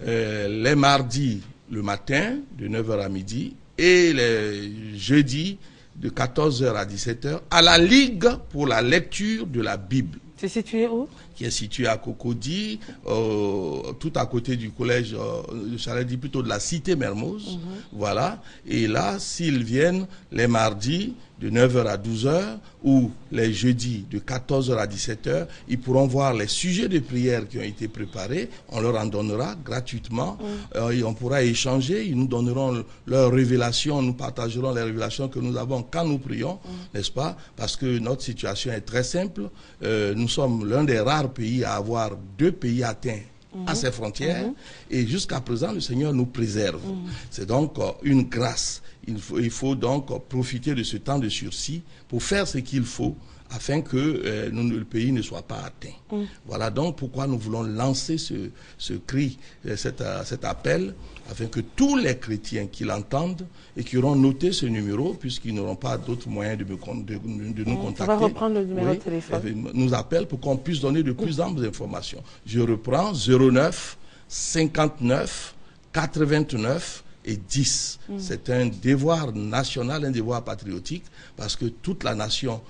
les mardis le matin de 9h à midi et les jeudis de 14h à 17h à la Ligue pour la lecture de la Bible. C'est situé où? Qui est situé à Cocody, tout à côté du collège, j'allais dire plutôt de la cité Mermoz. Voilà. Et là, s'ils viennent les mardis de 9h à 12h ou les jeudis de 14h à 17h, ils pourront voir les sujets de prière qui ont été préparés. On leur en donnera gratuitement. Et on pourra échanger. Ils nous donneront leurs révélations. Nous partagerons les révélations que nous avons quand nous prions, n'est-ce pas? Parce que notre situation est très simple. Nous sommes l'un des rares pays à avoir 2 pays atteints à ses frontières et jusqu'à présent le Seigneur nous préserve. C'est donc une grâce. Il faut donc profiter de ce temps de sursis pour faire ce qu'il faut afin que le pays ne soit pas atteint. Voilà donc pourquoi nous voulons lancer ce cri, cet appel, afin que tous les chrétiens qui l'entendent et qui auront noté ce numéro, puisqu'ils n'auront pas d'autres moyens de nous contacter. On va reprendre le numéro de téléphone. Nous appellent pour qu'on puisse donner de plus amples informations. Je reprends 09 59 89 et 10. C'est un devoir national, un devoir patriotique, parce que toute la nation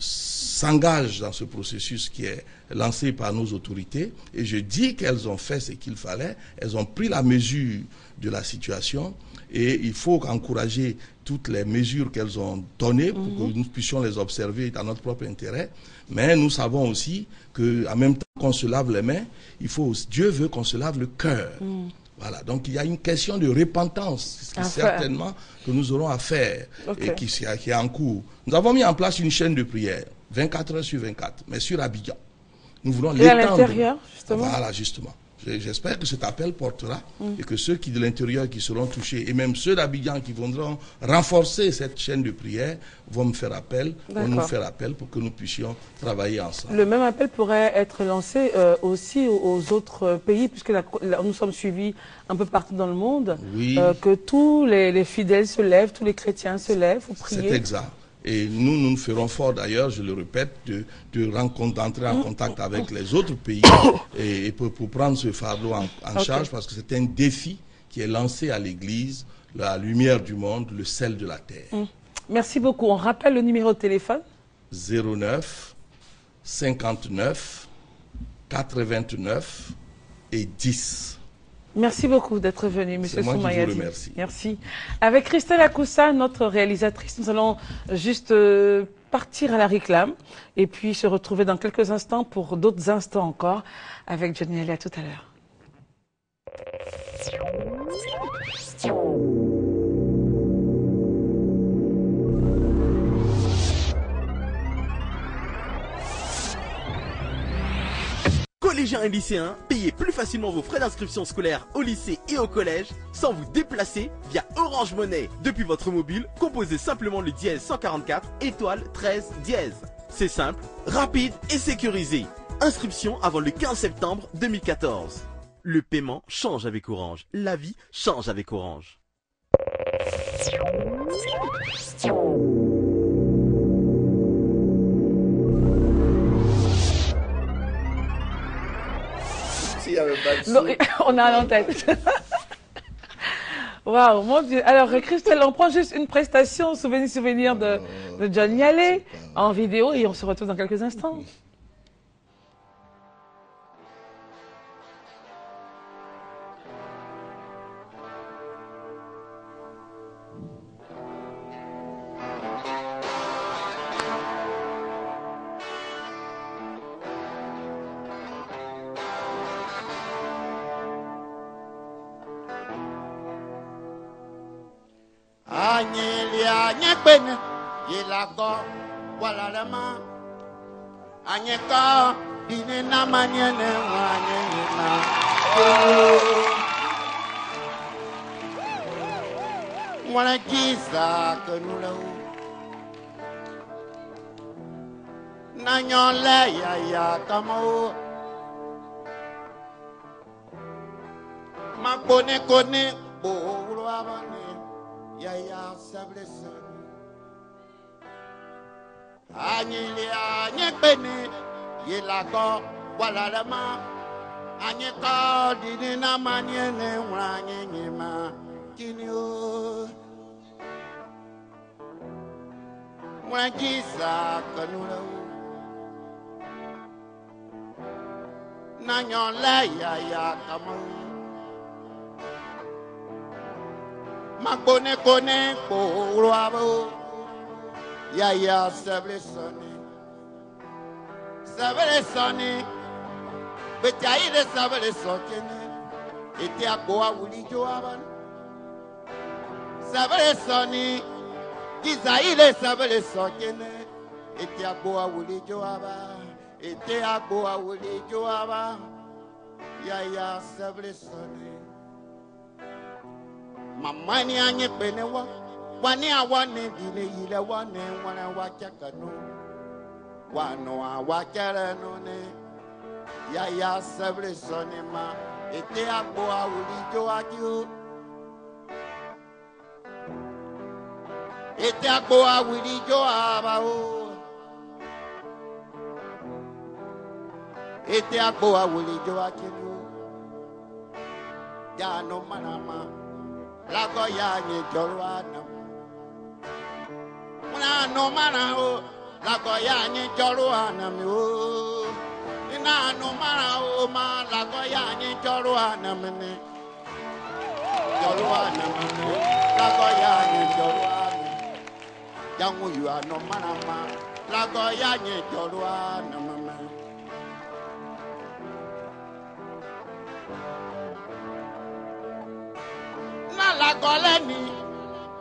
s'engage dans ce processus qui est lancé par nos autorités. Et je dis qu'elles ont fait ce qu'il fallait. Elles ont pris la mesure de la situation. Et il faut encourager toutes les mesures qu'elles ont données pour que nous puissions les observer dans notre propre intérêt. Mais nous savons aussi qu'en même temps qu'on se lave les mains, Dieu veut qu'on se lave le cœur. Voilà, donc il y a une question de repentance, certainement que nous aurons à faire et qui est en cours. Nous avons mis en place une chaîne de prière, 24 heures sur 24, mais sur Abidjan. Nous voulons l'étendre. Et à l'intérieur, justement. Voilà, justement. J'espère que cet appel portera et que ceux qui de l'intérieur qui seront touchés et même ceux d'Abidjan qui voudront renforcer cette chaîne de prière vont nous faire appel pour que nous puissions travailler ensemble. Le même appel pourrait être lancé aussi aux autres pays, puisque nous sommes suivis un peu partout dans le monde, que tous les fidèles se lèvent, tous les chrétiens se lèvent pour prier. C'est exact. Et nous ferons fort d'ailleurs, je le répète, d'entrer en contact avec les autres pays et pour prendre ce fardeau en charge, parce que c'est un défi qui est lancé à l'Église, la lumière du monde, le sel de la terre. Merci beaucoup. On rappelle le numéro de téléphone. 09 59 89 et 10. Merci beaucoup d'être venu, M. Soumaïadi. C'est moi qui vous remercie. Merci. Avec Christelle Akoussa, notre réalisatrice, nous allons juste partir à la réclame et puis se retrouver dans quelques instants pour d'autres instants encore avec Johnny Hallyday. À tout à l'heure. Collégiens et lycéens, payez plus facilement vos frais d'inscription scolaire au lycée et au collège sans vous déplacer via Orange Money. Depuis votre mobile, composez simplement le dièse 144 étoile 13 dièse. C'est simple, rapide et sécurisé. Inscription avant le 15 septembre 2014. Le paiement change avec Orange. La vie change avec Orange. On a l'entête. Waouh, mon Dieu. Alors, Christelle, on prend juste une prestation, souvenir de Johnny Hallyday en vidéo et on se retrouve dans quelques instants. Anyelia nyekbene yelago walalama anyeka dine na manyene wanyena mwana kisa kanula na nyole ya kamo makone kone bo ulwabane Yaya Sableson Anyelia Nyekbene Yelago Walalama Anyeka dini na manyene wanye nyima kini o. Mwajisa kanula o. Na nyole ya kama o. Makone kone koro abo. Ya seble soni. Seble soni. Betaïde sabele sokene. Ete akoa wuli joaban. Sabele soni. Gizaïle sabele sokene. Ete akoa wuli joaba. Ete akoa wuli joaba. Ya sabele soni. Mamani anye penewa. Wani awane dine yile wane wana wakakano. Wano awakere none. Ya seble sonema. Ete agbo awuli jo akio. Ete agbo awuli jo abao. Ete agbo awuli jo akio. Ya no manama. Lago ya nye jorwana. Muna no manao. Lago ya nye jorwana mi o. Ina no mara o ma la go ya ni joro anamene. Joro anamene. La go ya ni joro anamene. Yangu yu ano mara ma. La go ya ni joro anamene. Na la go le ni.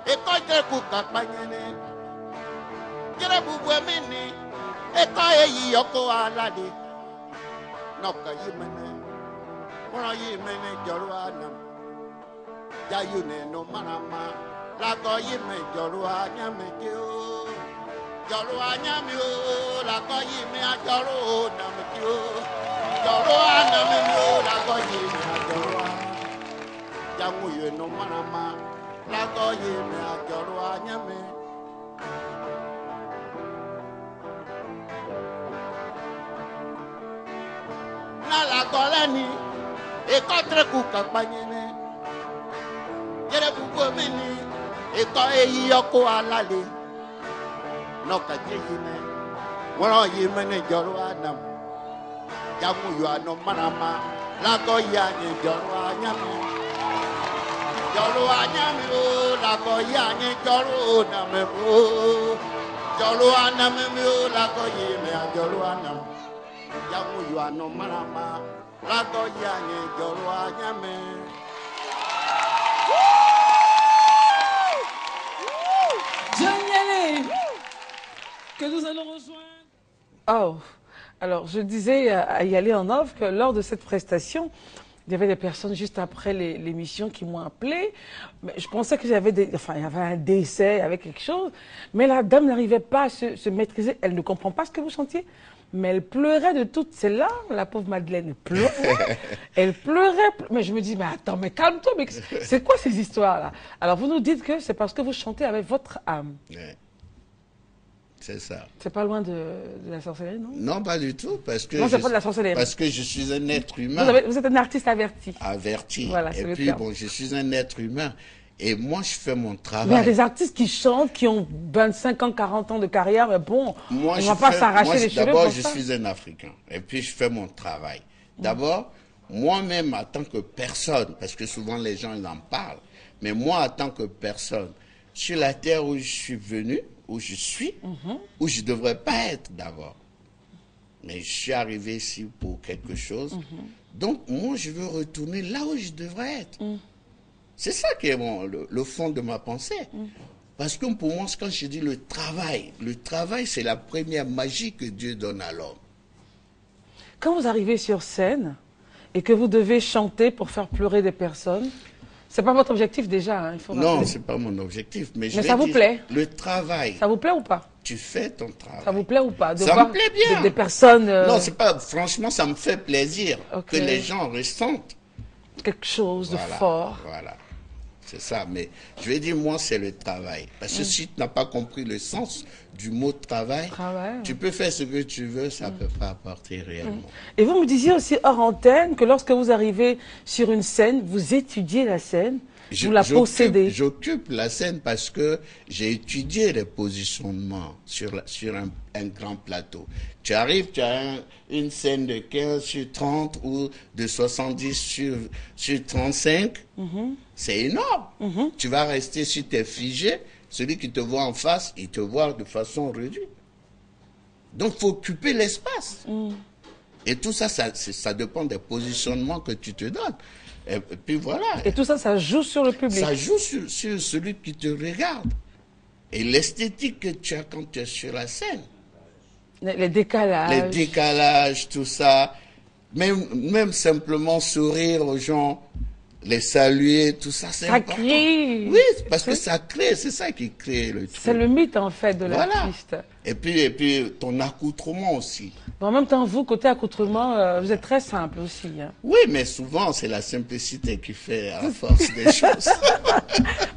E ko je ku kapanyene. Jere bubu emini. E ko eyi yoko alade. Noka yimene, mwana yimene jorua nam. Jayune no manama, lago yime jorua nyame kyo. Jorua nyame o, lago yime a joru nam kyo. Jorua nam yo, lago yime a jorua. Jangu ye no manama, lago yime a jorua nyame. Na la golani e contre ku kapanyene yere bubu meni e ko eyi oko alale no ka jeyine woro yi mene joro adam jamu yo ano manama la go ya ni joro anyame o la go ya ni joro na me o joro aname mi o la go yi me a joro anam. Yamu you are no manama, lago yange joro anyame. Johnny, que nous allons rejoindre. Oh, alors je disais à y aller en off que lors de cette prestation, il y avait des personnes juste après l'émission qui m'ont appelé. Mais je pensais qu'il y avait il y avait un décès, il y avait quelque chose. Mais la dame n'arrivait pas à se maîtriser. Elle ne comprend pas ce que vous chantiez. Mais elle pleurait de toutes ses larmes, la pauvre Madeleine. Elle pleurait. Elle pleurait. Mais je me dis, mais attends, mais calme-toi. Mais c'est quoi ces histoires-là? Alors vous nous dites que c'est parce que vous chantez avec votre âme. Ouais. C'est ça. C'est pas loin de la sorcellerie, non? Non, pas du tout. Parce que non, c'est pas de la sorcellerie. Parce que je suis un être humain. Vous êtes un artiste averti. Averti. Voilà, et puis, bon, je suis un être humain. Et moi, je fais mon travail. Mais il y a des artistes qui chantent, qui ont 25 ans, 40 ans de carrière, mais bon, moi, on ne va pas s'arracher les cheveux. D'abord, je suis un Africain. Et puis, je fais mon travail. D'abord, moi-même, en tant que personne, parce que souvent les gens ils en parlent, mais moi, en tant que personne, sur la terre où je suis venu, où je suis, où je ne devrais pas être d'abord. Mais je suis arrivé ici pour quelque chose. Donc, moi, je veux retourner là où je devrais être. C'est ça qui est le fond de ma pensée. Parce que pour moi, quand je dis le travail, c'est la première magie que Dieu donne à l'homme. Quand vous arrivez sur scène et que vous devez chanter pour faire pleurer des personnes, c'est pas votre objectif déjà, hein, il faut Non, rappeler. c'est pas mon objectif. Mais ça vous plaît? Le travail. Ça vous plaît ou pas? Tu fais ton travail. Ça vous plaît ou pas? De ça voir me plaît bien. Des personnes... Non, c'est pas... Franchement, ça me fait plaisir que les gens ressentent quelque chose de fort. Voilà. C'est ça, mais je vais dire, moi, c'est le travail. Parce que si tu n'as pas compris le sens du mot travail, tu peux faire ce que tu veux, ça ne peut pas apporter réellement. Et vous me disiez aussi hors antenne que lorsque vous arrivez sur une scène, vous étudiez la scène, vous la possédez. J'occupe la scène parce que j'ai étudié les positionnements sur un grand plateau. Tu arrives, tu as une scène de 15 sur 30 ou de 70 sur 35. C'est énorme. Tu vas rester sur tes figés. Celui qui te voit en face, il te voit de façon réduite. Donc, il faut occuper l'espace. Et tout ça, ça dépend des positionnements que tu te donnes. Et puis voilà. Et tout ça, ça joue sur le public. Ça joue sur celui qui te regarde. Et l'esthétique que tu as quand tu es sur la scène. Les décalages. Les décalages, tout ça. Même simplement sourire aux gens, les saluer, tout ça, c'est important. Ça crée. Oui, parce que ça crée, c'est ça qui crée le truc. C'est le mythe, en fait, de l'artiste. Voilà. Et puis, ton accoutrement aussi. En même temps, vous, côté accoutrement, vous êtes très simple aussi. Hein. Oui, mais souvent, c'est la simplicité qui fait à la force des choses.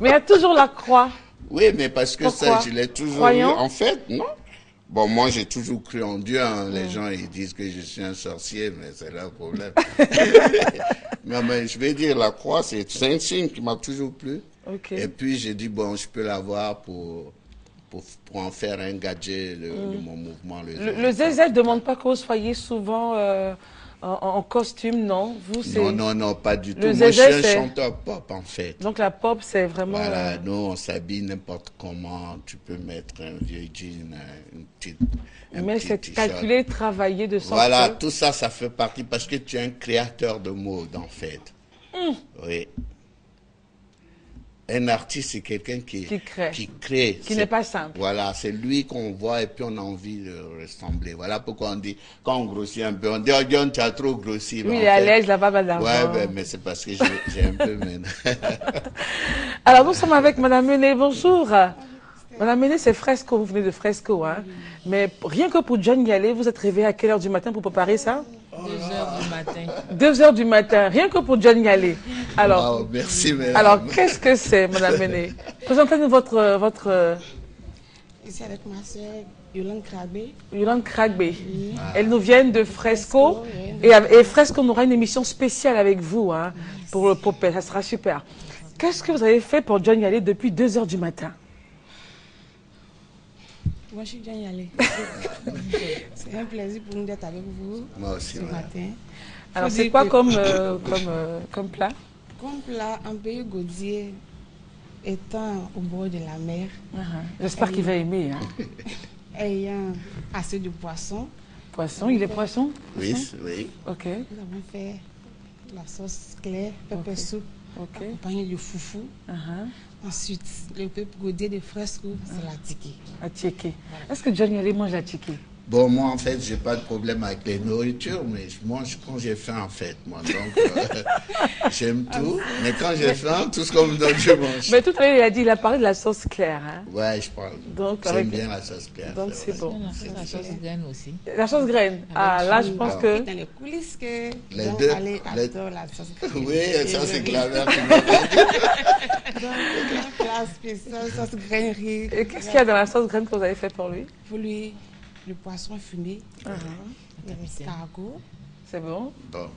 Mais il y a toujours la croix. Oui, mais parce que pourquoi? Ça, je l'ai toujours Croyant? eu. En fait, non. Bon, moi, j'ai toujours cru en Dieu. Hein. Les gens, ils disent que je suis un sorcier, mais c'est leur problème. Non, mais je vais dire, la croix, c'est un signe qui m'a toujours plu. Okay. Et puis, j'ai dit, bon, je peux l'avoir pour en faire un gadget de mon mouvement. Le ZZ ne demande pas que vous soyez souvent en costume, non? Vous, non, pas du tout. Le Moi, ZZ, je suis un chanteur pop, en fait. Donc, la pop, c'est vraiment... Voilà, nous, on s'habille n'importe comment. Tu peux mettre un vieux jean, une petite... Mais c'est calculé, travaillé de sorte Voilà, que... tout ça, ça fait partie parce que tu es un créateur de mode, en fait. Oui. Un artiste, c'est quelqu'un qui crée. Qui n'est pas simple. Voilà, c'est lui qu'on voit et puis on a envie de ressembler. Voilà pourquoi on dit, quand on grossit un peu, on dit, oh John, tu as trop grossi. Oui, il est à l'aise, la barbe à l'argent. Ouais, mais c'est parce que j'ai un peu maintenant. Alors, nous sommes avec Madame Mené. Bonjour. Madame Mené, c'est Fresco, vous venez de Fresco, hein. Mais rien que pour John y aller, vous êtes réveillée à quelle heure du matin pour préparer ça? 2h du matin. 2h du matin, rien que pour John y aller. Alors, wow, merci, madame. Alors, qu'est-ce que c'est, Madame Mené? Présentez-nous votre... Ici avec ma soeur, Yolande Krabé. Yolande Krabé. Elles nous viennent de Fresco. Et Fresco, on aura une émission spéciale avec vous, hein, pour le Popet. Ça sera super. Qu'est-ce que vous avez fait pour John y aller depuis 2h du matin? Moi, je suis John Yalé. C'est un plaisir pour nous d'être avec vous. Moi aussi, ce matin. Alors, c'est quoi comme plat? Comme plat, un pays Gaudier étant au bord de la mer. J'espère qu'il va aimer. Hein. Ayant assez de poissons. Poisson, il est poisson? Oui, oui. Ok. Nous avons fait la sauce claire, pepper soup, accompagnée de foufou. Ensuite, le peuple Gaudier de Fresco, c'est la tiki. La tiki. Est-ce que John Yalé mange la tiki? Bon, moi, en fait, j'ai pas de problème avec les nourritures, mais je mange quand j'ai faim, en fait, moi. Donc, j'aime tout. Mais quand j'ai faim, tout ce qu'on me donne, je mange. Mais tout à l'heure, il a parlé de la sauce claire. Hein? Ouais, je parle. J'aime bien la sauce claire. Donc, c'est bon. La sauce graine aussi. La sauce graine. Ah, là, je pense que... Dans les coulisses que les deux. adore la sauce graine. Oui, ça, c'est Claver qui m'a dit. Donc, la classe spéciale, sauce graine riz. Et qu'est-ce qu'il y a dans la sauce graine que vous avez fait pour lui? Pour lui, le poisson fumé, l'escargot. C'est bon? Bon,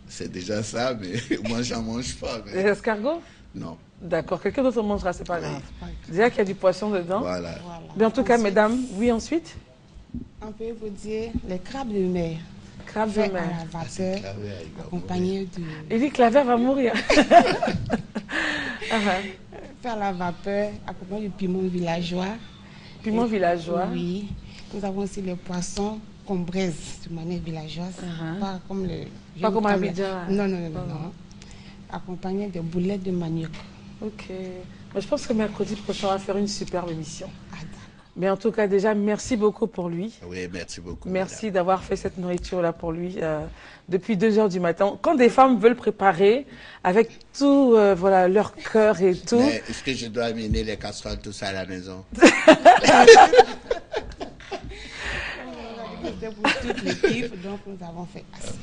c'est déjà ça, mais moi, j'en mange pas. Mais... Les escargots? Non. D'accord, quelqu'un d'autre mangera, c'est pas grave. Déjà qu'il y a du poisson dedans. Voilà. Mais en tout cas, mesdames, oui, ensuite? On peut vous dire les crabes de mer. Crabes de Fait mer. à la vapeur, accompagné de... Il dit que Claver va mourir. Fait à la vapeur, accompagné de piment villageois. Piment villageois? Oui. Nous avons aussi les poissons qu'on braise de manière villageoise. Pas comme le... Pas comme un Abidjan. Non. Accompagné de boulettes de manioc. Ok. Mais je pense que mercredi prochain, on va faire une superbe émission. Ah, d'accord. Mais en tout cas, déjà, merci beaucoup pour lui. Oui, merci beaucoup. Merci d'avoir fait cette nourriture-là pour lui depuis 2h du matin. Quand des femmes veulent préparer avec tout voilà, leur cœur et tout... Mais est-ce que je dois amener les casseroles, tout ça à la maison? C'était pour toute l'équipe, donc nous avons fait assez.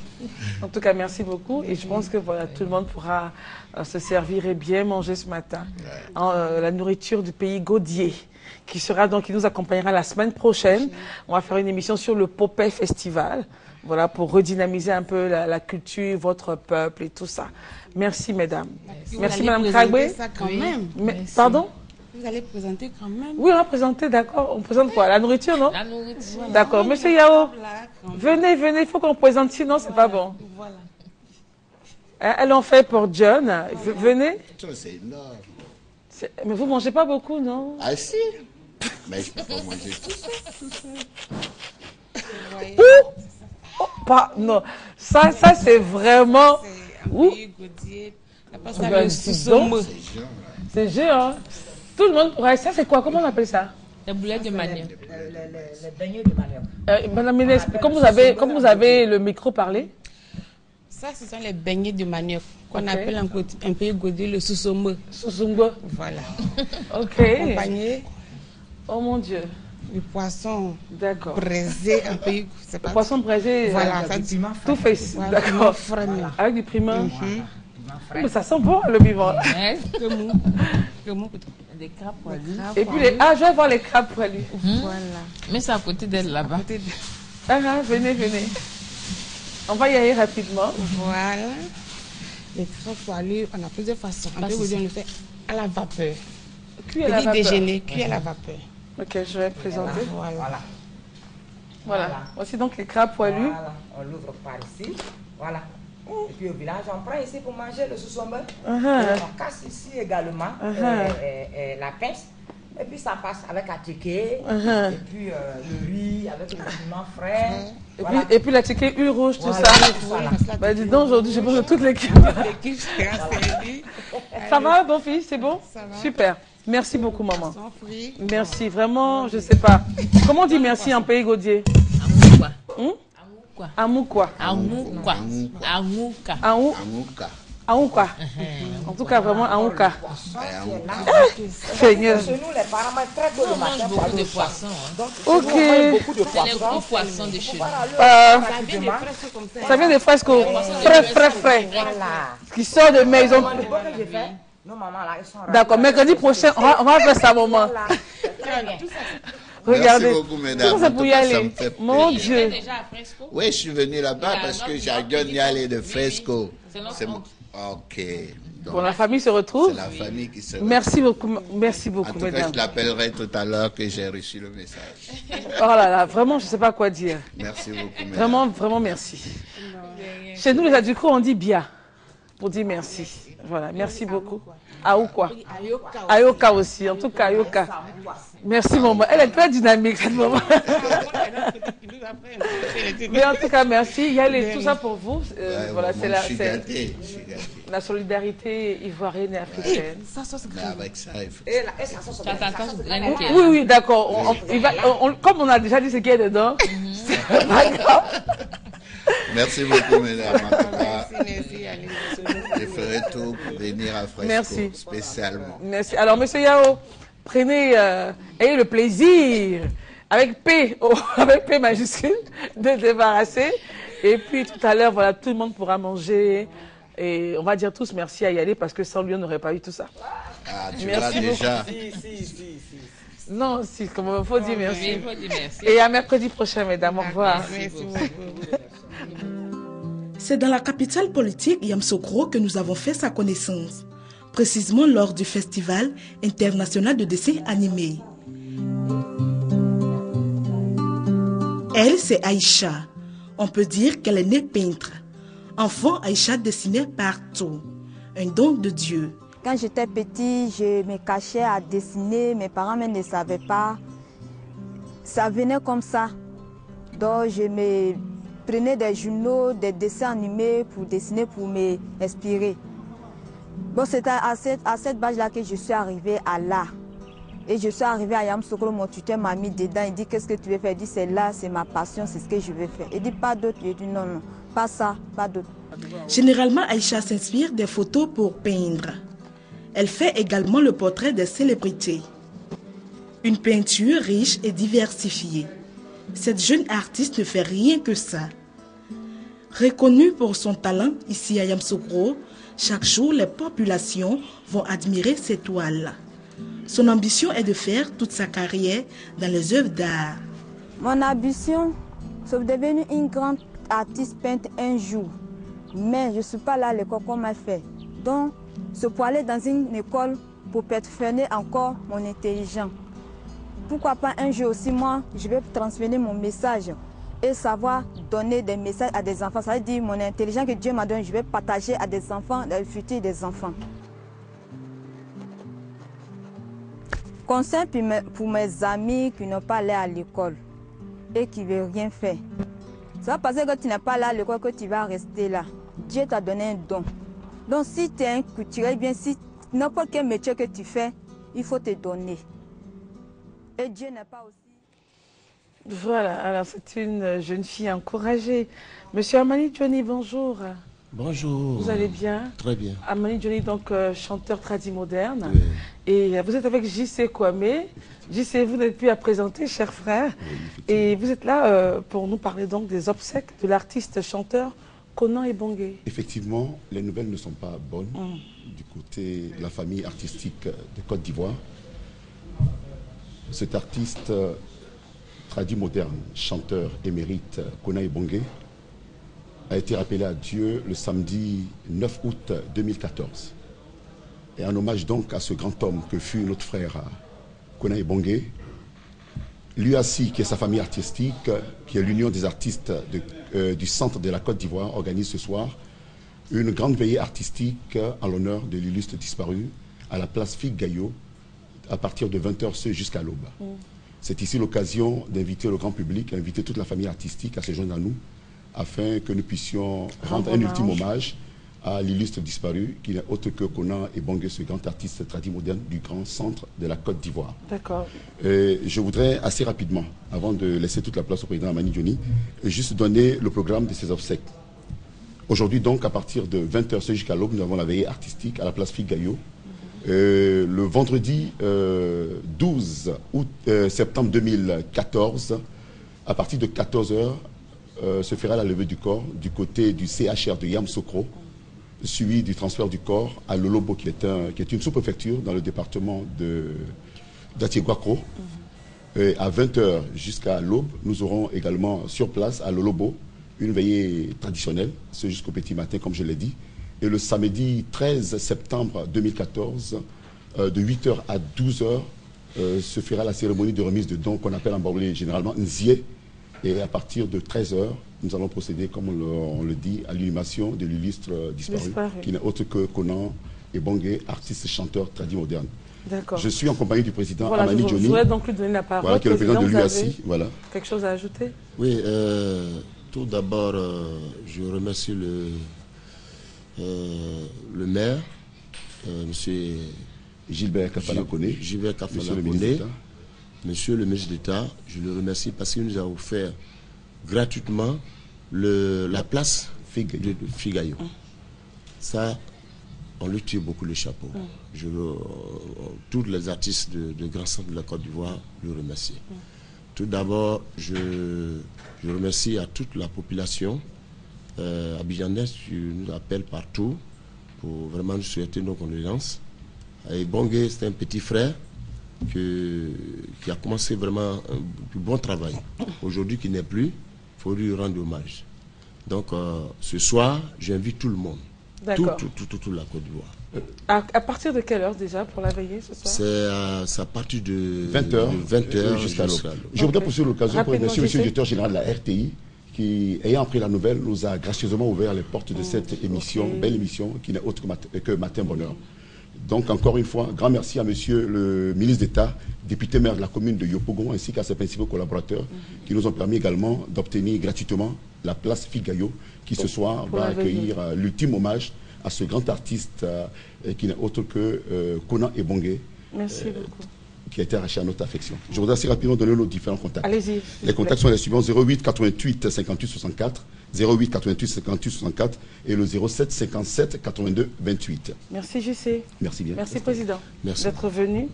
En tout cas, merci beaucoup. Et je pense que voilà, tout le monde pourra se servir et bien manger ce matin. La nourriture du pays Gaudier, qui nous accompagnera la semaine prochaine. On va faire une émission sur le Popeye Festival. Voilà, pour redynamiser un peu la culture, votre peuple et tout ça. Merci, mesdames. Merci, Madame Kragbe. Ça quand même. Pardon? Vous allez présenter quand même. Oui, on va présenter, d'accord. On présente quoi? La nourriture, non? La nourriture. Voilà. D'accord. Monsieur Yao, venez, il faut qu'on présente, sinon c'est pas bon. Voilà. Elle en fait pour John. Venez. C'est énorme. Mais vous mangez pas beaucoup, non? Ah si. Mais je peux pas manger tout ça. Oh, non. Ça c'est vraiment... Ouh. C'est géant. Tout le monde pourrait... Ça c'est quoi? Comment on appelle ça? Les boulettes de manioc. Les beignets de manioc. Madame Ménès, comme vous avez le micro parlé. Ça, ce sont les beignets de manioc qu'on appelle un pays Gaudier le sousombe. Sousombe. Voilà. Ok. Accompagné Oh mon Dieu. du poisson D'accord. braisé, un pays... Le poisson braisé. Voilà, ça tout fait. voilà, D'accord. Avec du piment. Mais ça sent bon le vivant. Que mou. Des crabes poilus. Et puis je vais voir les crabes poilus. Voilà. Mais c'est à côté d'elle là-bas. Venez. On va y aller rapidement. Voilà. Les crabes poilus, on a plusieurs façons. Un peu Gaudier, on le fait à la vapeur. Cuit à la vapeur. Déjeuner, cuit à la vapeur. Ok, je vais présenter. Voilà. Voici donc les crabes poilus. Voilà, on l'ouvre par ici. Voilà. Et puis au village, on prend ici pour manger le sous-sombre. On casse ici également la pince. Et puis ça passe avec attiqué. Et puis le riz avec le piment frais. Et puis la ticket U rouge, tout ça. Bah, dis donc, aujourd'hui, j'ai besoin de toute l'équipe. Ça va, bon fils, c'est bon? Ça va. Super. Merci beaucoup, maman. Sans fruits. Merci, vraiment, je sais pas. Comment on dit merci en pays Gaudier? Amouka. Amouka. Amouka. Amouka. Aouka. En tout cas, vraiment Aouka. Seigneur. Chez nous, les parents mangent très tôt le On mange matin. beaucoup de poissons. Donc, Ok. chez nous, on mange beaucoup de C'est les poissons. gros poissons de chez nous. Ça vient des fresques frais. Voilà. Qui sort de maison. Le bon que j'ai fait, nos mamans là, ils sont D'accord, mercredi prochain, on va faire ça, maman. Voilà. Très bien. Regardez. Merci beaucoup, mesdames. Comment ça En tout peut y cas, ça aller? me fait Mon plaisir. Dieu. Déjà à Fresco. Oui, je suis venu là-bas parce que j'adore y aller de Fresco. C'est notre C'est mon- oncle. Ok. Donc, Bon, la famille se retrouve. c'est la famille qui se Merci beaucoup, En tout cas, mesdames. je l'appellerai tout à l'heure que j'ai reçu le message. Oh là là, vraiment, je ne sais pas quoi dire. Merci beaucoup, mesdames. Vraiment, vraiment merci. Chez nous, les Adjoukrous, on dit bien pour dire merci. Voilà, merci beaucoup. Aouka. Ayoka aussi, en tout cas, Ayoka. Merci, maman. Elle est très dynamique, cette maman. Mais en tout cas, merci. Il y a tout ça pour vous. Ouais, Voilà, moi, c'est je suis gâté. Je suis gâté. la solidarité ivoirienne et africaine. Mais avec ça, il faut... Et ça, ça, Tu as ta sauce graine qui est Oui, là. oui, d'accord. Comme on a déjà dit ce qu'il y a dedans, c'est pas grave. Merci beaucoup, mesdames. En tout cas, Merci, allez. je ferai tout pour venir à Fresco, Merci. spécialement. Merci. Alors, monsieur Yao, prenez, ayez le plaisir, avec P majuscule, de débarrasser. Et puis, tout à l'heure, voilà, tout le monde pourra manger. Et on va dire tous merci à y aller parce que sans lui, on n'aurait pas eu tout ça. Ah, tu Merci l'as déjà. Non, si, comme il faut dire merci. Il faut dire merci. Et à mercredi prochain, mesdames. Au revoir. Merci beaucoup. C'est dans la capitale politique Yamoussoukro que nous avons fait sa connaissance, précisément lors du Festival international de dessin animé. Elle, c'est Aïcha. On peut dire qu'elle est née peintre. Enfant, Aïcha dessinait partout. Un don de Dieu. Quand j'étais petite, je me cachais à dessiner. Mes parents même ne savaient pas. Ça venait comme ça. Donc, je me prenais des journaux, des dessins animés pour dessiner, pour m'inspirer. Bon, c'était à cette base-là que je suis arrivée à là. Et je suis arrivée à Yamoussoukro, mon tuteur m'a mis dedans. Il dit, qu'est-ce que tu veux faire? Il dit, c'est là, c'est ma passion, c'est ce que je veux faire. Il dit, pas d'autre. Je dis, non, non, pas ça, pas d'autre. Généralement, Aïcha s'inspire des photos pour peindre. Elle fait également le portrait des célébrités. Une peinture riche et diversifiée. Cette jeune artiste ne fait rien que ça. Reconnue pour son talent ici à Yamoussoukro, chaque jour les populations vont admirer ses toiles. Son ambition est de faire toute sa carrière dans les œuvres d'art. Mon ambition, c'est de devenir une grande artiste peintre un jour. Mais je ne suis pas là à l'école comme m'a fait. Donc, c'est pour aller dans une école pour perfectionner encore mon intelligence. Pourquoi pas un jour aussi, moi, je vais transmettre mon message et savoir donner des messages à des enfants. Ça veut dire mon intelligence que Dieu m'a donné, je vais partager à des enfants, dans le futur des enfants. Conseil pour mes amis qui n'ont pas allé à l'école et qui ne veulent rien faire. C'est pas parce que tu n'es pas là à l'école que tu vas rester là. Dieu t'a donné un don. Donc si tu es un couturier, bien si n'importe quel métier que tu fais, il faut te donner. Et Dieu n'est pas aussi... Voilà, alors c'est une jeune fille encouragée. Monsieur Amani Johnny, bonjour. Bonjour. Vous allez bien? Très bien. Amani Johnny, donc chanteur tradi moderne. Oui. Et vous êtes avec JC Kwame. JC, vous n'êtes plus à présenter, cher frère. Oui, et vous êtes là pour nous parler donc des obsèques de l'artiste chanteur Konan Ebongue. Effectivement, les nouvelles ne sont pas bonnes du côté de la famille artistique de Côte d'Ivoire. Cet artiste tradi moderne, chanteur émérite Konan Ebongue, a été rappelé à Dieu le samedi 9 août 2014. Et en hommage donc à ce grand homme que fut notre frère Konan Ebongue, l'UACI, qui est sa famille artistique, qui est l'Union des artistes du centre de la Côte d'Ivoire, organise ce soir une grande veillée artistique en l'honneur de l'illustre disparu à la place Fig Gaillot à partir de 20h jusqu'à l'aube. C'est ici l'occasion d'inviter le grand public, d'inviter toute la famille artistique à se joindre à nous afin que nous puissions rendre un ultime hommage à l'illustre disparu, qui n'est autre que Konan Ebongue, ce grand artiste tradi moderne du grand centre de la Côte d'Ivoire. D'accord. Je voudrais assez rapidement, avant de laisser toute la place au président Amani Johnny, juste donner le programme de ces obsèques. Aujourd'hui donc, à partir de 20h jusqu'à l'aube, nous avons la veillée artistique à la place Fig Gaillot. Le vendredi 12 septembre 2014, à partir de 14h, se fera la levée du corps du côté du CHR de Yamoussoukro, suivi du transfert du corps à Lolobo, qui est une sous-préfecture dans le département d'Atiéguakro. Et à 20h jusqu'à l'aube, nous aurons également sur place à Lolobo une veillée traditionnelle, ce jusqu'au petit matin, comme je l'ai dit. Et le samedi 13 septembre 2014, de 8h à 12h, se fera la cérémonie de remise de dons qu'on appelle en baoulé généralement Nzié. Et à partir de 13h, nous allons procéder, comme on le dit, à l'inhumation de l'illustre disparu, qui n'est autre que Konan Ebongue, artiste chanteur tradi moderne. D'accord. Je suis en compagnie du président voilà, Amani Johnny. Je voudrais donc lui donner la parole. Voilà, qui est le président de l'UACI. Voilà. Quelque chose à ajouter? Oui, tout d'abord, je remercie le maire, M. Gilbert Kafala-Koné, Monsieur le ministre d'État, je le remercie parce qu'il nous a offert gratuitement la place de Figayo. Ça, on lui tire beaucoup le chapeau. Tous les artistes de Grand Centre de la Côte d'Ivoire le remercient. Tout d'abord, je remercie à toute la population abidjanaise qui nous appelle partout pour vraiment nous souhaiter nos condoléances. Et Bongue, c'est un petit frère qui a commencé vraiment un bon travail. Aujourd'hui, qui n'est plus, il faut lui rendre hommage. Donc, ce soir, j'invite tout le monde, toute la Côte d'Ivoire. À partir de quelle heure déjà pour la veillée ce soir? C'est à partir de 20h jusqu'à l'aube. Je voudrais poursuivre l'occasion pour remercier le directeur général de la RTI qui, ayant appris la nouvelle, nous a gracieusement ouvert les portes de cette émission, belle émission, qui n'est autre que Matin Bonheur. Donc, encore une fois, grand merci à monsieur le ministre d'État, député maire de la commune de Yopougon, ainsi qu'à ses principaux collaborateurs, qui nous ont permis également d'obtenir gratuitement la place Figayo, qui ce soir va accueillir l'ultime hommage à ce grand artiste qui n'est autre que Konan Ebongue. Merci beaucoup. Qui a été arraché à notre affection. Je voudrais assez rapidement donner nos différents contacts. Allez-y. Les contacts sont les suivants: 08 88 58 64, 08 88 58 64 et le 07 57 82 28. Merci JC. Merci bien. Merci président d'être venu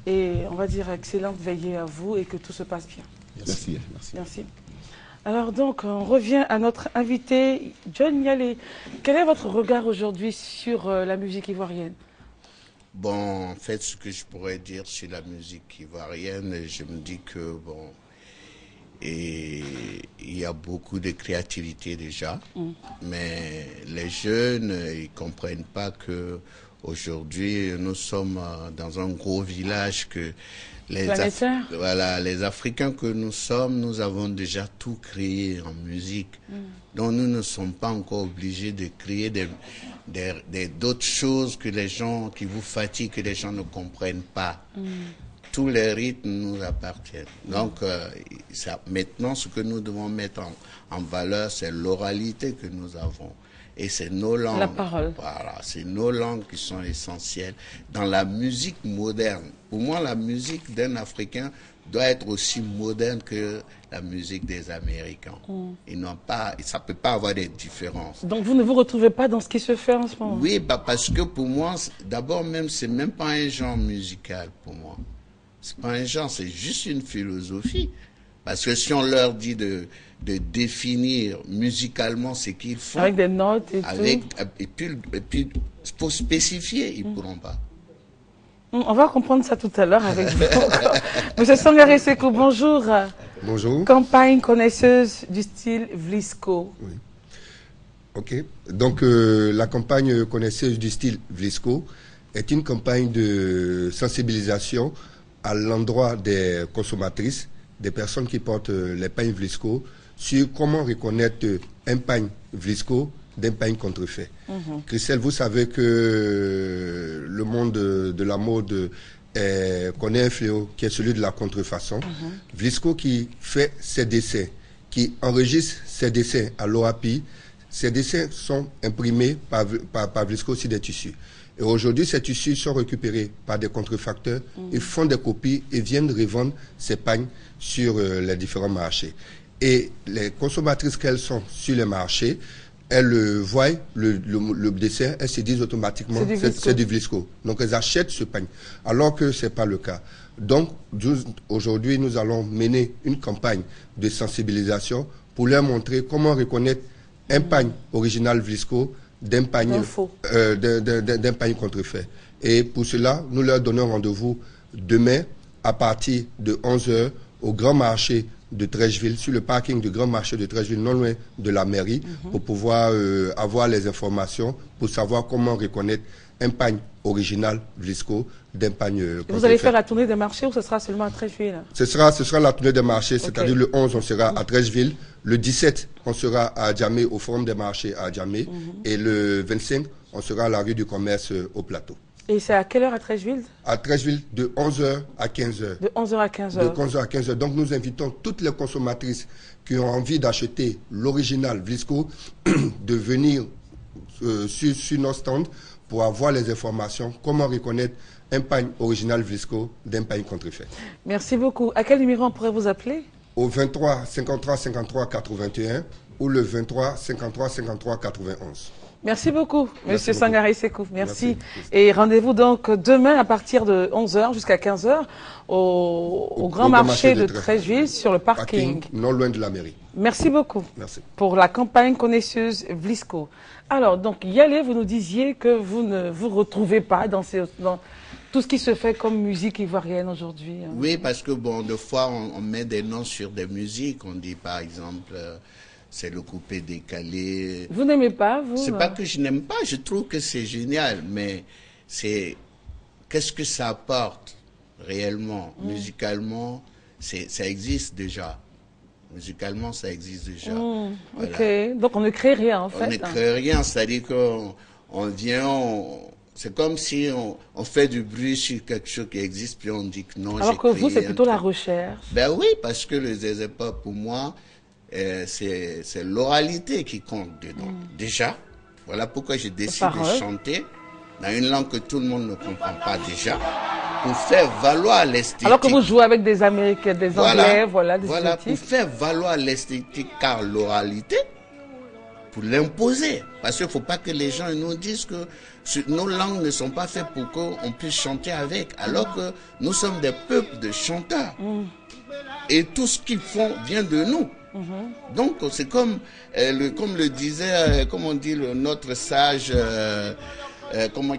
et on va dire excellente veillée à vous et que tout se passe bien. Merci. Merci. Merci. Alors donc, on revient à notre invité, John Yalé. Quel est votre regard aujourd'hui sur la musique ivoirienne? Bon, en fait, ce que je pourrais dire sur la musique ivoirienne, je me dis que, bon, et il y a beaucoup de créativité déjà, mais les jeunes, ils comprennent pas que aujourd'hui nous sommes dans un gros village que les Africains que nous sommes, nous avons déjà tout créé en musique. Donc nous ne sommes pas encore obligés de créer d'autres choses que les gens, qui vous fatiguent, que les gens ne comprennent pas. Tous les rythmes nous appartiennent. Donc, maintenant, ce que nous devons mettre en valeur, c'est l'oralité que nous avons. Et c'est nos langues. La parole. Voilà, c'est nos langues qui sont essentielles dans la musique moderne. Pour moi, la musique d'un Africain doit être aussi moderne que la musique des Américains. Ils n'ont pas, ça peut pas avoir des différences. Donc, vous ne vous retrouvez pas dans ce qui se fait en ce moment? Oui, parce que pour moi, d'abord même, c'est même pas un genre musical pour moi. C'est pas un genre, c'est juste une philosophie. Parce que si on leur dit de définir musicalement ce qu'ils font... Avec des notes et tout. Et puis, pour spécifier, ils ne pourront pas. On va comprendre ça tout à l'heure avec vous. Monsieur Sangaré Sekou, bonjour. Bonjour. Campagne connaisseuse du style Vlisco. Oui. Ok. Donc, la campagne connaisseuse du style Vlisco est une campagne de sensibilisation à l'endroit des consommatrices, des personnes qui portent les pagnes Vlisco, sur comment reconnaître un pagne Vlisco d'un pagne contrefait. Christelle, vous savez que le monde de la mode connaît un fléau qui est celui de la contrefaçon. Vlisco qui fait ses dessins, qui enregistre ses dessins à l'OAPI, ces dessins sont imprimés par Vlisco sur des tissus. Et aujourd'hui, ces tissus sont récupérés par des contrefacteurs, ils font des copies et viennent revendre ces pagnes sur les différents marchés. Et les consommatrices qu'elles sont sur les marchés, elles voient le dessin, elles se disent automatiquement c'est du Vlisco. Donc elles achètent ce pagne, alors que ce n'est pas le cas. Donc aujourd'hui, nous allons mener une campagne de sensibilisation pour leur montrer comment reconnaître un pagne original Vlisco d'un pagne contrefait. Et pour cela, nous leur donnons rendez-vous demain à partir de 11h au grand marché de Treichville, sur le parking du grand marché de Treichville, non loin de la mairie, pour pouvoir avoir les informations, pour savoir comment reconnaître un pagne original Vlisco d'un pagne contrefait. Vous allez faire la tournée des marchés ou ce sera seulement à Treichville? Ce sera la tournée des marchés, c'est-à-dire le 11, on sera à Treichville, le 17, on sera à Djamé, au Forum des marchés à Djamé, et le 25, on sera à la rue du commerce au Plateau. Et c'est à quelle heure à Treichville? À Treichville, de 11h à 15h. De 11h à 15h. De 11h à 15h. Donc nous invitons toutes les consommatrices qui ont envie d'acheter l'original Vlisco de venir sur nos stands pour avoir les informations, comment reconnaître un pagne original Vlisco d'un pagne contrefait. Merci beaucoup. À quel numéro on pourrait vous appeler? Au 23 53 53 81 ou le 23 53 53 91. Merci beaucoup, Monsieur Sangaré Sekou. Merci. Et rendez-vous donc demain à partir de 11h jusqu'à 15h au grand marché de Treichville sur le parking. Non loin de la mairie. Merci beaucoup. Merci. Pour la campagne connaisseuse Vlisco. Alors, donc, Yalé, vous nous disiez que vous ne vous retrouvez pas dans tout ce qui se fait comme musique ivoirienne aujourd'hui. Oui, parce que bon, des fois, on met des noms sur des musiques. On dit par exemple... c'est le coupé décalé. Vous n'aimez pas, vous? C'est pas que je n'aime pas, je trouve que c'est génial, mais c'est... Qu'est-ce que ça apporte réellement? Musicalement, ça existe déjà. Musicalement, ça existe déjà. Voilà. Ok, donc on ne crée rien, en fait. On ne crée rien, c'est-à-dire qu'on vient... C'est comme si on fait du bruit sur quelque chose qui existe, puis on dit que non, alors que vous, c'est plutôt la recherche. Ben oui, parce que le zézépa, pour moi... c'est l'oralité qui compte dedans. Déjà, voilà pourquoi j'ai décidé de chanter dans une langue que tout le monde ne comprend pas déjà, pour faire valoir l'esthétique. Alors que vous jouez avec des Américains, des Anglais, voilà, des pour faire valoir l'esthétique, car l'oralité, pour l'imposer. Parce qu'il ne faut pas que les gens nous disent que nos langues ne sont pas faites pour qu'on puisse chanter avec, alors que nous sommes des peuples de chanteurs. Et tout ce qu'ils font vient de nous. Donc c'est comme le disait, comme on dit, notre sage,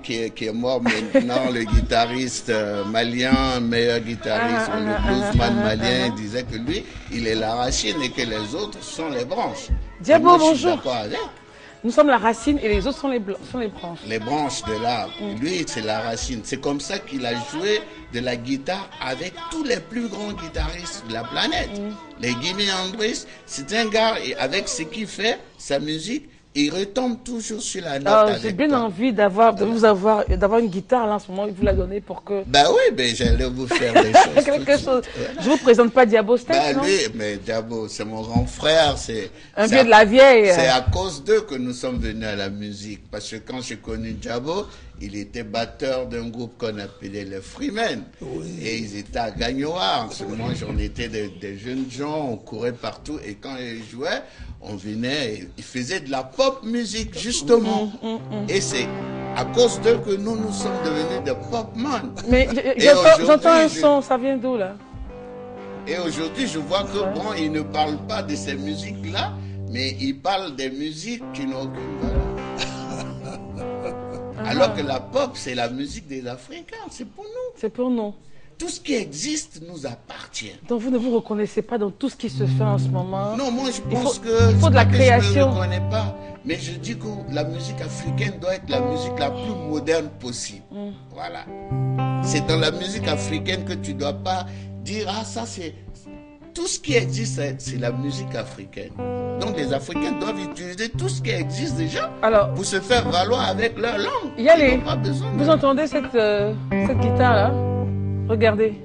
qui est mort maintenant, le guitariste malien, meilleur guitariste, le bluesman malien, il disait que lui, il est la racine et que les autres sont les branches. Diabo, bonjour. Je suis d'accord avec. Nous sommes la racine et les autres sont les branches. Les branches de l'arbre. Lui, c'est la racine. C'est comme ça qu'il a joué de la guitare avec tous les plus grands guitaristes de la planète. Les Jimi Hendrix, c'est un gars, et avec ce qu'il fait, sa musique, il retombe toujours sur la note. J'ai bien envie d'avoir une guitare là en ce moment, il vous l'a donné pour que... Ben oui, ben j'allais vous faire des choses. Quelque chose. Je vous présente pas Diabo Steps, ben non? lui, mais Diabo, c'est mon grand frère, c'est... Un vieux de la vieille. C'est à cause d'eux que nous sommes venus à la musique. Parce que quand j'ai connu Diabo, il était batteur d'un groupe qu'on appelait les Freemen. Et ils étaient à Gagnoa. En ce moment, j'en étais des jeunes gens, on courait partout. Et quand ils jouaient, on venait, ils faisaient de la pop musique, justement. Et c'est à cause d'eux que nous sommes devenus des pop-man. Mais j'entends un son, ça vient d'où, là? Et aujourd'hui, je vois que, bon, ils ne parlent pas de ces musiques-là, mais ils parlent des musiques qui n'ont aucune valeur. Alors que la pop, c'est la musique des Africains, c'est pour nous. C'est pour nous. Tout ce qui existe nous appartient. Donc vous ne vous reconnaissez pas dans tout ce qui se fait en ce moment? Non, moi je pense que... Il faut de la création. Je ne me reconnais pas, mais je dis que la musique africaine doit être la musique la plus moderne possible. Voilà. C'est dans la musique africaine que tu ne dois pas dire, ah ça c'est... Tout ce qui existe, c'est la musique africaine. Donc les Africains doivent utiliser tout ce qui existe déjà pour se faire valoir avec leur langue. Il y a les... Vous entendez cette guitare-là? Regardez.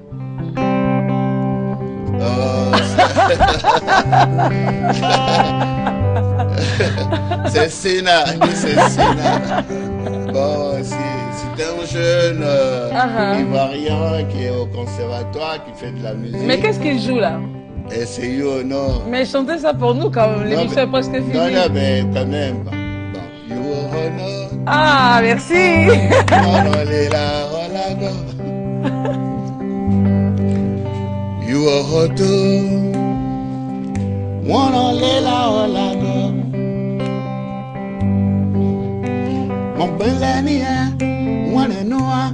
C'est Sénat. Bon, c'est un jeune Ivoirien qui est au conservatoire, qui fait de la musique. Mais qu'est-ce qu'il joue là? Et c'est You non. Mais chantez ça pour nous quand même, l'émission est presque finie. Non, mais quand même. Bon, You no. Ah, merci. You are hot, wanna lela olago. Mon belania, wanna noa,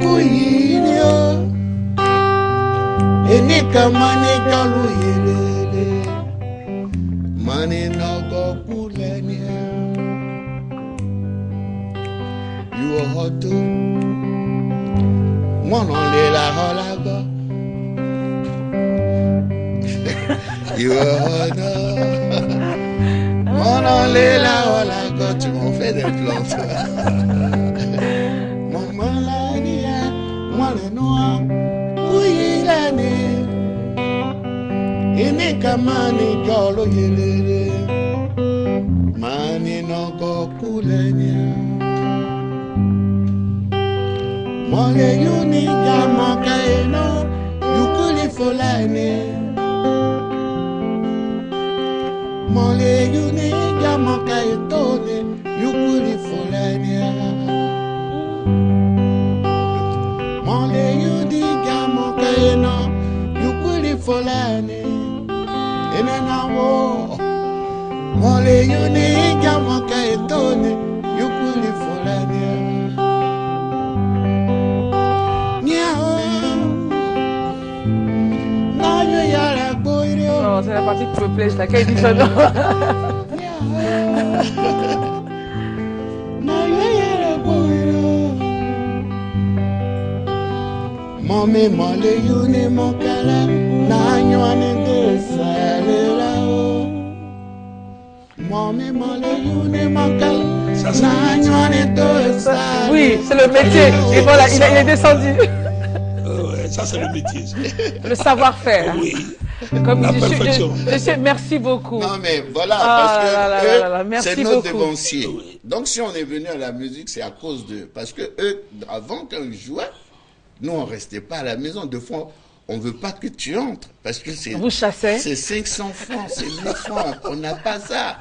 kuyirio. Enika mani kalu yelele, mani nogo kulenia. You are hot, wanna lela olago. You are mon là, quand tu m'en fais des plantes. Mon maladie, moi le noir, oui l'année. Et mes camani, jolo yelele. Mani no go kulenya. Mon le yuni, yama kaino, yukuli folane. Mole yuni jamaka etone yukuli folania. Mole yuni jamaka eno yukuli folani. Enena wo. Mole yuni jamaka etone yukuli folania. Niao. Nayo yara boirio. Non, c'est la partie qui me plaît, c'est laquelle dit ça. Mami mole yuni mokala na nywane de salera o. Mami mole yuni mokala na nywane de salera. Oui, c'est le métier. Et voilà, il est descendu. Ça c'est le métier. Le savoir-faire. Oui. Comme la perfection. Monsieur, merci beaucoup. Non mais voilà, parce que c'est nos dévanciers. Donc si on est venu à la musique, c'est à cause d'eux. Parce que eux, avant quand ils jouaient, nous on restait pas à la maison. Deux fois, on veut pas que tu entres. Parce que c'est... Vous chassez? C'est 500 francs, c'est 1000 francs. On n'a pas ça.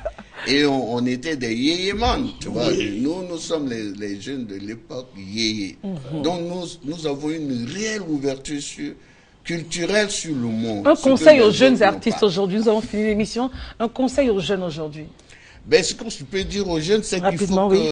Et on était des yéyéman, tu vois. Nous sommes les jeunes de l'époque yéyé. Donc nous avons une réelle ouverture culturelle sur le monde. Un conseil aux jeunes artistes aujourd'hui, nous avons fini l'émission. Un conseil aux jeunes aujourd'hui. Ben, ce qu'on peut dire aux jeunes, c'est qu'il faut que